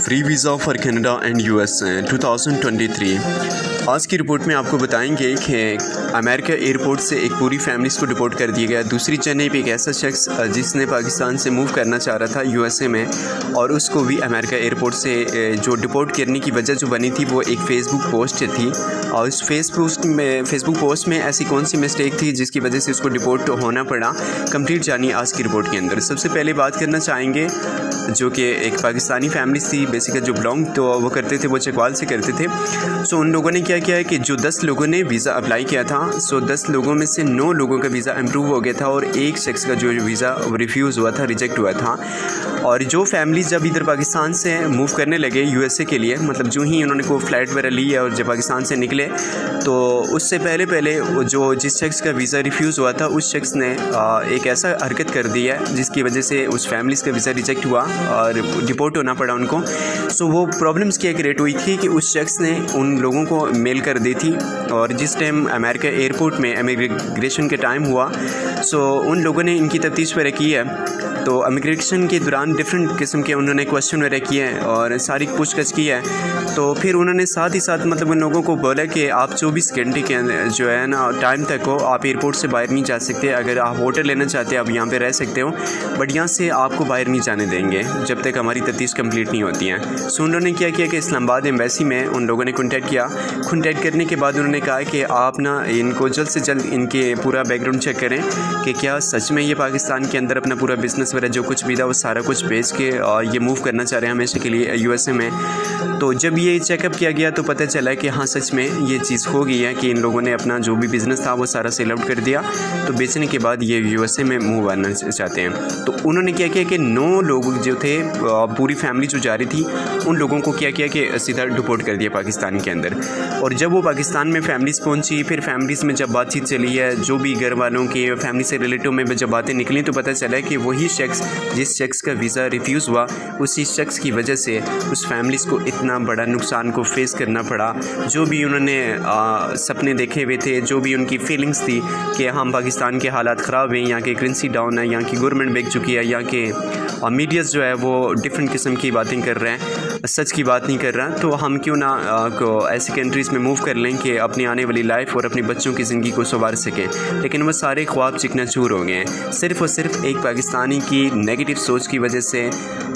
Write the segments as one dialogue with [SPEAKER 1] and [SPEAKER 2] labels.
[SPEAKER 1] Free visa for Canada and USA 2023। आज की report में आपको बताएंगे कि अमेरिका एयरपोर्ट से एक पूरी फैमिलीज़ को डिपोर्ट कर दिया गया। दूसरी जानब एक ऐसा शख्स जिसने पाकिस्तान से मूव करना चाह रहा था यूएसए में, और उसको भी अमेरिका एयरपोर्ट से जो डिपोर्ट करने की वजह जो बनी थी वो एक फ़ेसबुक पोस्ट थी। और उस फेसबुक पोस्ट में ऐसी कौन सी मिस्टेक थी जिसकी वजह से उसको डिपोर्ट होना पड़ा, कंप्लीट जानिए आज की रिपोर्ट के अंदर। सबसे पहले बात करना चाहेंगे जो कि एक पाकिस्तानी फैमिली थी, बेसिकली जो बिलोंग तो वो करते थे, वो चकवाल से करते थे। सो उन लोगों ने क्या किया है कि जो 10 लोगों ने वीज़ा अप्लाई किया था, सो 10 लोगों में से 9 लोगों का वीज़ा अप्रूव हो गया था और एक शख्स का जो वीज़ा रिफ्यूज़ हुआ था, रिजेक्ट हुआ था। और जो फैमिली जब इधर पाकिस्तान से मूव करने लगे यूएसए के लिए, मतलब जो ही उन्होंने को फ़्लाइट वगैरह ली है और जब पाकिस्तान से निकले, तो उससे पहले जो जिस शख्स का वीज़ा रिफ्यूज़ हुआ था उस शख्स ने एक ऐसा हरकत कर दी है जिसकी वजह से उस फैमिलीज़ का वीज़ा रिजेक्ट हुआ और डिपोर्ट होना पड़ा उनको। सो वो प्रॉब्लम्स क्या क्रिएट हुई थी कि उस शख्स ने उन लोगों को मेल कर दी थी, और जिस टाइम अमेरिका एयरपोर्ट में इमिग्रेशन के टाइम हुआ, सो उन लोगों ने इनकी तफ्तीश वगैरह की है। तो इमिग्रेशन के दौरान डिफरेंट किस्म के उन्होंने क्वेश्चन वगैरह किए हैं और सारी पूछताछ की है। तो फिर उन्होंने साथ ही साथ मतलब उन लोगों को बोला कि आप 24 घंटे के जो है ना टाइम तक हो, आप एयरपोर्ट से बाहर नहीं जा सकते। अगर आप होटल लेना चाहते हैं आप यहाँ पे रह सकते हो, बट यहाँ से आपको बाहर नहीं जाने देंगे जब तक हमारी तफ्तीश कंप्लीट नहीं होती है। सो उन्होंने क्या किया कि इस्लामाबाद एम्बेसी में उन लोगों ने कॉन्टैक्ट किया। कॉन्टैक्ट करने के बाद उन्होंने कहा कि आप ना इनको जल्द से जल्द इनके पूरा बैकग्राउंड चेक करें कि क्या सच में ये पाकिस्तान के अंदर अपना पूरा बिज़नेस वगैरह जो कुछ भी था वो सारा कुछ बेच के ये मूव करना चाह रहे हैं हमेशा के लिए यूएसए में। तो जब ये चेकअप किया गया तो पता चला कि हाँ सच में ये चीज़ हो गई है कि इन लोगों ने अपना जो भी बिज़नेस था वो सारा सेल आउट कर दिया। तो बेचने के बाद ये यूएसए में मूव आना चाहते हैं। तो उन्होंने क्या किया कि 9 लोग जो थे, पूरी फैमिली जो जा रही थी, उन लोगों को क्या किया कि सीधा डिपोर्ट कर दिया पाकिस्तान के अंदर। और जब वो पाकिस्तान में फैमिलीज़ पहुंची, फिर फैमिलीज़ में जब बातचीत चली है, जो भी घर वालों के फैमिली से रिलेटिव में जब बातें निकली, तो पता चला कि वही शख्स जिस शख्स का वीज़ा रिफ्यूज़ हुआ, उसी शख्स की वजह से उस फैमिलीज़ को इतना बड़ा नुकसान को फेस करना पड़ा। जो भी उन्होंने सपने देखे हुए थे, जो भी उनकी फीलिंग्स थी कि हम पाकिस्तान के हालात ख़राब हैं, यहाँ की करेंसी डाउन है, यहाँ की गवर्नमेंट बिक चुकी है, यहाँ के मीडियाज़ जो है वो डिफरेंट किस्म की बातें कर रहे हैं, सच की बात नहीं कर रहा। तो हम क्यों ना ऐसी कंट्रीज़ में मूव कर लें कि अपनी आने वाली लाइफ और अपने बच्चों की ज़िंदगी को संवार सकें। लेकिन वो सारे ख्वाब चिकनाचूर हो गए हैं सिर्फ़ और सिर्फ एक पाकिस्तानी की नेगेटिव सोच की वजह से।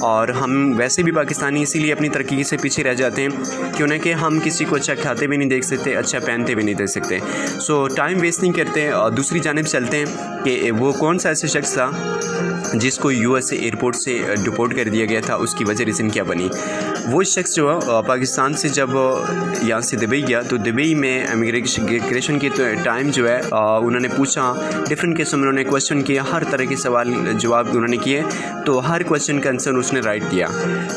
[SPEAKER 1] और हम वैसे भी पाकिस्तानी इसीलिए अपनी तरक्की से पीछे रह जाते हैं क्यों ना कि हम किसी को अच्छा खाते भी नहीं देख सकते, अच्छा पहनते भी नहीं देख सकते। सो टाइम वेस्ट नहीं करते और दूसरी जानिब चलते हैं कि वो कौन सा ऐसा शख्स था जिसको यूएसए एयरपोर्ट से डिपोर्ट कर दिया गया था, उसकी वजह रीज़न क्या बनी। वो शख्स जो है पाकिस्तान से जब यहाँ से दुबई गया, तो दुबई में इमिग्रेशन के टाइम जो है उन्होंने पूछा, डिफरेंट किस्म उन्होंने क्वेश्चन किए, हर तरह के सवाल जवाब उन्होंने किए, तो हर क्वेश्चन का आंसर उसने राइट दिया।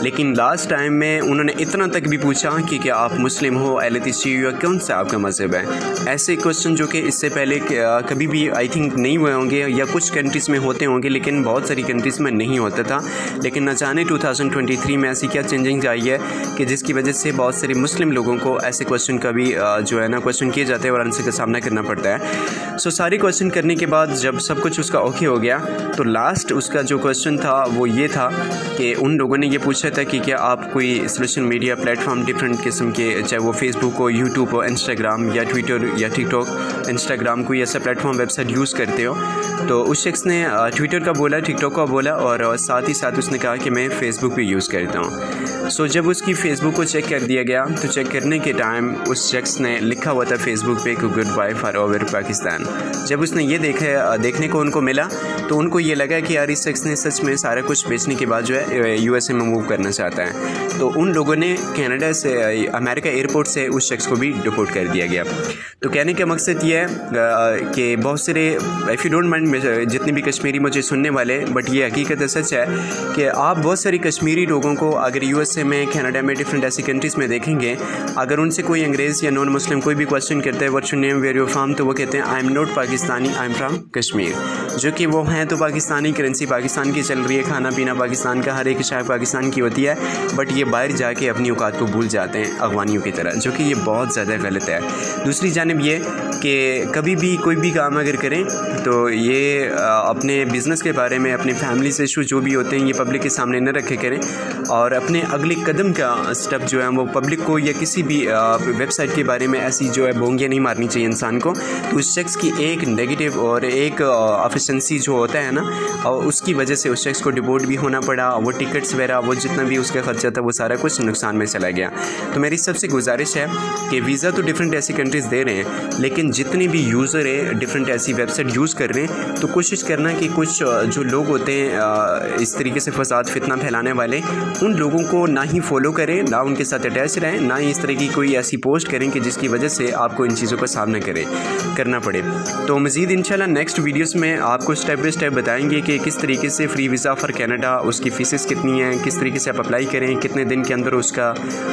[SPEAKER 1] लेकिन लास्ट टाइम में उन्होंने इतना तक भी पूछा कि क्या आप मुस्लिम हो, अहले शिया या कौन सा आपका मज़हब है। ऐसे क्वेश्चन जो कि इससे पहले कभी भी आई थिंक नहीं हुए होंगे, या कुछ कंट्रीज़ में होते होंगे लेकिन बहुत सारी कंट्रीज़ में नहीं होता था। लेकिन न जाने 2023 में ऐसी क्या चेंजिंग आई है कि जिसकी वजह से बहुत सारे मुस्लिम लोगों को ऐसे क्वेश्चन का भी जो है ना क्वेश्चन किए जाते हैं और आंसर का सामना करना पड़ता है। सो सारे क्वेश्चन करने के बाद जब सब कुछ उसका ओके हो गया, तो लास्ट उसका जो क्वेश्चन था वो ये था कि उन लोगों ने ये पूछा था कि क्या आप कोई सोशल मीडिया प्लेटफॉर्म डिफरेंट किस्म के, चाहे वो फेसबुक हो, यूट्यूब हो, इंस्टाग्राम या ट्विटर या टिकटॉक, इंस्टाग्राम कोई ऐसा प्लेटफॉर्म वेबसाइट यूज़ करते हो। तो उस शख्स ने ट्विटर का बोला, टिकटॉक का बोला, और साथ ही साथ उसने कहा कि मैं फ़ेसबुक भी यूज़ करता हूँ। सो जब उसकी फ़ेसबुक को चेक कर दिया गया, तो चेक करने के टाइम उस शख्स ने लिखा हुआ था फेसबुक पे कि good bye for over Pakistan. जब उसने ये देखने को उनको मिला, तो उनको ये लगा कि यार इस शख्स ने सच में सारा कुछ बेचने के बाद जो है यूएसए में मूव करना चाहता है। तो उन लोगों ने कनाडा से अमेरिका एयरपोर्ट से उस शख्स को भी डिपोर्ट कर दिया गया। तो कहने का मकसद ये है कि बहुत सारे, इफ़ यू डोंट माइंड, जितने भी कश्मीरी मुझे सुनने वाले, बट ये हकीकत सच है कि आप बहुत सारी कश्मीरी लोगों को अगर यूएसए में, कनाडा में, डिफरेंट ऐसी कंट्रीज़ में देखेंगे, अगर उनसे कोई अंग्रेज़ या नॉन मुस्लिम कोई भी क्वेश्चन करता है what's your name, where you from, तो वो कहते हैं I am not Pakistani, I am from Kashmir. जो कि वो हैं तो पाकिस्तानी, करेंसी पाकिस्तान की चल रही है, खाना पीना पाकिस्तान का, हर एक शाय पाकिस्तान की होती है, बट ये बाहर जाके अपनी औकात को भूल जाते हैं अगवानियों की तरह, जो कि ये बहुत ज़्यादा गलत है। दूसरी जानिब ये कि कभी भी कोई भी काम अगर करें तो ये अपने बिज़नेस के बारे में, अपने फैमिली से इशू जो भी होते हैं ये पब्लिक के सामने न रखे करें, और अपने अगले कदम का स्टेप जो है वो पब्लिक को या किसी भी वेबसाइट के बारे में ऐसी जो है बोंगियाँ नहीं मारनी चाहिए इंसान को। तो उस शख्स की एक नेगेटिव और एक एफिशिएंसी जो होता है ना, और उसकी वजह से उस शख्स को डिपोर्ट भी होना पड़ा। वो टिकट्स वगैरह वो जितना भी उसका खर्चा था वो सारा कुछ नुकसान में चला गया। तो मेरी सबसे गुजारिश है कि वीज़ा तो डिफरेंट ऐसी कंट्रीज़ दे रहे हैं, लेकिन जितने भी यूज़र है डिफरेंट ऐसी वेबसाइट यूज़ कर रहे हैं, तो कोशिश करना कि कुछ जो लोग होते हैं इस तरीके से फसाद फितना फैलाने वाले, उन लोगों को ना ही फॉलो करें, ना उनके साथ अटैच रहें, ना ही इस तरह की कोई ऐसी पोस्ट करें कि जिसकी वजह से आपको इन चीज़ों का सामना करना पड़े। तो मज़ीद इंशाल्लाह नेक्स्ट वीडियोस में आपको स्टेप बाय स्टेप बताएंगे कि किस तरीके से फ्री वीज़ा फॉर कनाडा, उसकी फ़ीसेस कितनी हैं, किस तरीके से आप अप्लाई करें, कितने दिन के अंदर उसका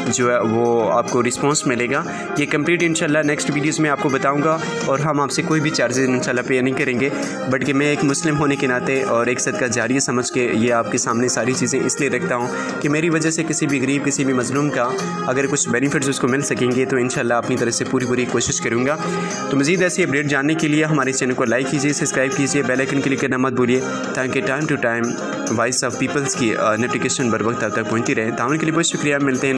[SPEAKER 1] जो है वो आपको रिस्पॉन्स मिलेगा। ये कंप्लीट इंशाल्लाह नेक्स्ट वीडियोस में आपको बताऊंगा। और हम आपसे कोई भी चार्जेस इंशाल्लाह पे नहीं करेंगे, बट कि मैं एक मुस्लिम होने के नाते और एक सदका जारिया समझ के ये आपके सामने सारी चीज़ें इसलिए रखता हूँ कि मेरी वजह से किसी भी गरीब, किसी भी मजलूम का अगर कुछ बेनिफिट्स उसको मिल सकेंगे तो इंशाल्लाह अपनी तरफ से पूरी कोशिश करूँगा। तो मज़ीद ऐसी अपडेट जानने के लिए हमारे चैनल को लाइक कीजिए, सब्सक्राइब कीजिए, बेल आइकन क्लिक करना मत भूलिए, ताकि time to time voice of peoples की नोटिफिकेशन बर वक्त आप तक पहुँचती रहे। ताउन के लिए बहुत शुक्रिया। मिलते हैं